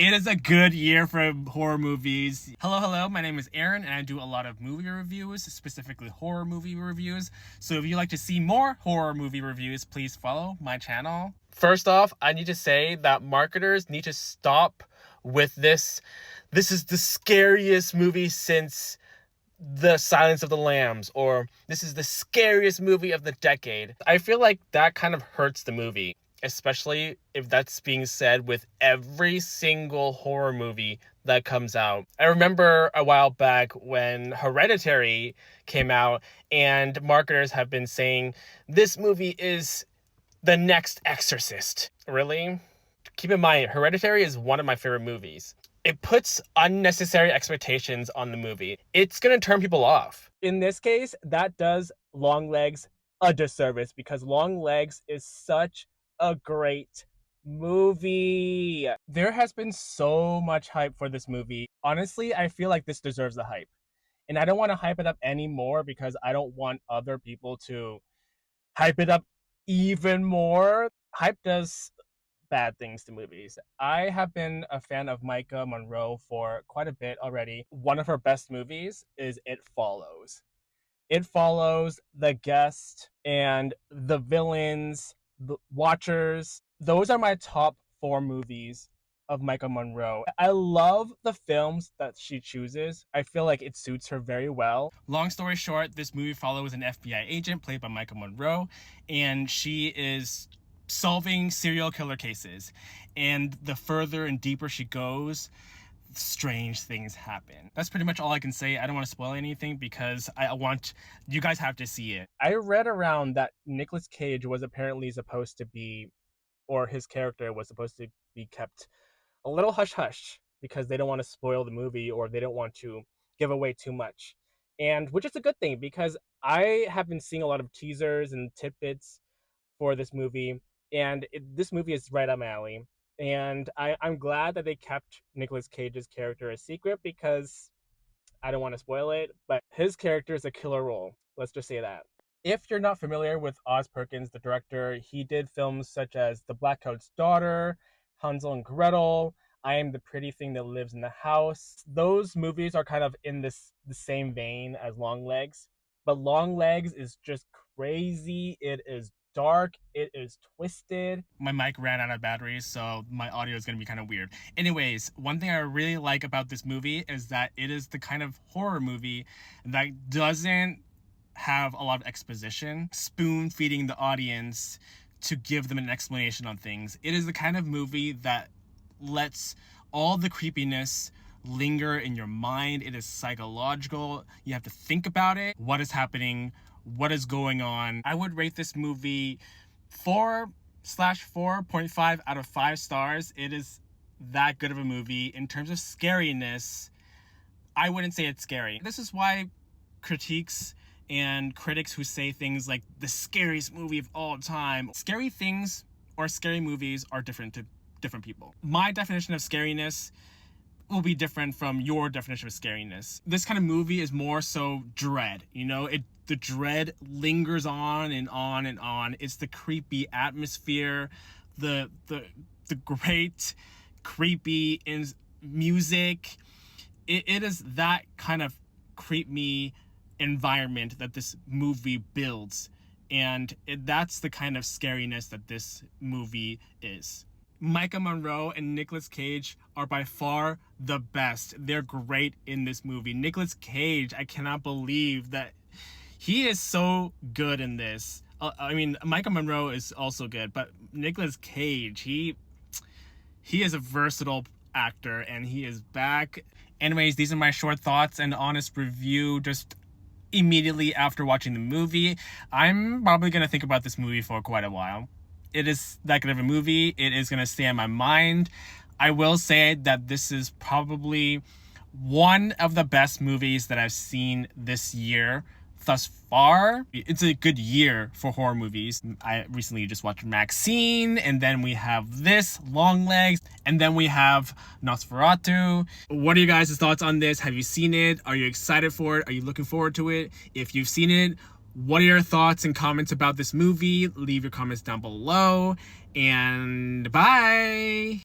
It is a good year for horror movies. Hello, my name is Aaron and I do a lot of movie reviews, specifically horror movie reviews. So if you'd like to see more horror movie reviews, please follow my channel. First off, I need to say that marketers need to stop with this. This is the scariest movie since The Silence of the Lambs, or this is the scariest movie of the decade. I feel like that kind of hurts the movie, especially if that's being said with every single horror movie that comes out. I remember a while back when Hereditary came out and marketers have been saying this movie is the next Exorcist. Really? Keep in mind, Hereditary is one of my favorite movies. It puts unnecessary expectations on the movie. It's going to turn people off. In this case, that does Longlegs a disservice because Longlegs is such a great movie. There has been so much hype for this movie. Honestly, I feel like this deserves the hype. And I don't want to hype it up anymore because I don't want other people to hype it up even more. Hype does bad things to movies. I have been a fan of Micah Monroe for quite a bit already. One of her best movies is It Follows. It Follows, The Guest, and The Villains, The Watchers. Those are my top 4 movies of Micah Monroe. I love the films that she chooses. I feel like it suits her very well. Long story short, this movie follows an FBI agent played by Micah Monroe, and she is solving serial killer cases. And the further and deeper she goes, strange things happen. That's pretty much all I can say. I don't want to spoil anything because I want you guys have to see it. I read around that Nicolas Cage was apparently supposed to be, or his character was supposed to be kept a little hush-hush because they don't want to spoil the movie or they don't want to give away too much. And which is a good thing because I have been seeing a lot of teasers and tidbits for this movie, and this movie is right up my alley. And I'm glad that they kept Nicolas Cage's character a secret because I don't want to spoil it, but his character is a killer role. Let's just say that. If you're not familiar with Oz Perkins, the director, he did films such as The Black Coat's Daughter, Hansel and Gretel, I Am the Pretty Thing That Lives in the House. Those movies are kind of in the same vein as Longlegs, but Longlegs is just crazy. It is dark, it is twisted. My mic ran out of batteries, so my audio is going to be kind of weird. Anyways, one thing I really like about this movie is that it is the kind of horror movie that doesn't have a lot of exposition, spoon feeding the audience to give them an explanation on things. It is the kind of movie that lets all the creepiness linger in your mind. It is psychological. You have to think about it. What is happening? What is going on? I would rate this movie 4/4.5 out of 5 stars. It is that good of a movie. In terms of scariness, I wouldn't say it's scary. This is why critiques and critics who say things like the scariest movie of all time. Scary things or scary movies are different to different people. My definition of scariness will be different from your definition of scariness. This kind of movie is more so dread, you know? The dread lingers on and on and on. It's the creepy atmosphere, the great creepy music. It is that kind of creep me environment that this movie builds, and that's the kind of scariness that this movie is. Micah Monroe and Nicolas Cage are by far the best. They're great in this movie. Nicolas Cage, I cannot believe that he is so good in this. I mean, Micah Monroe is also good, but Nicolas Cage, he is a versatile actor and he is back. Anyways, these are my short thoughts and honest review just immediately after watching the movie. I'm probably going to think about this movie for quite a while. It is that good of a movie. It is going to stay in my mind. I will say that this is probably one of the best movies that I've seen this year thus far. It's a good year for horror movies. I recently just watched Maxine, and then we have this, Longlegs, and then we have Nosferatu. What are you guys' thoughts on this? Have you seen it? Are you excited for it? Are you looking forward to it? If you've seen it, what are your thoughts and comments about this movie? Leave your comments down below, and bye!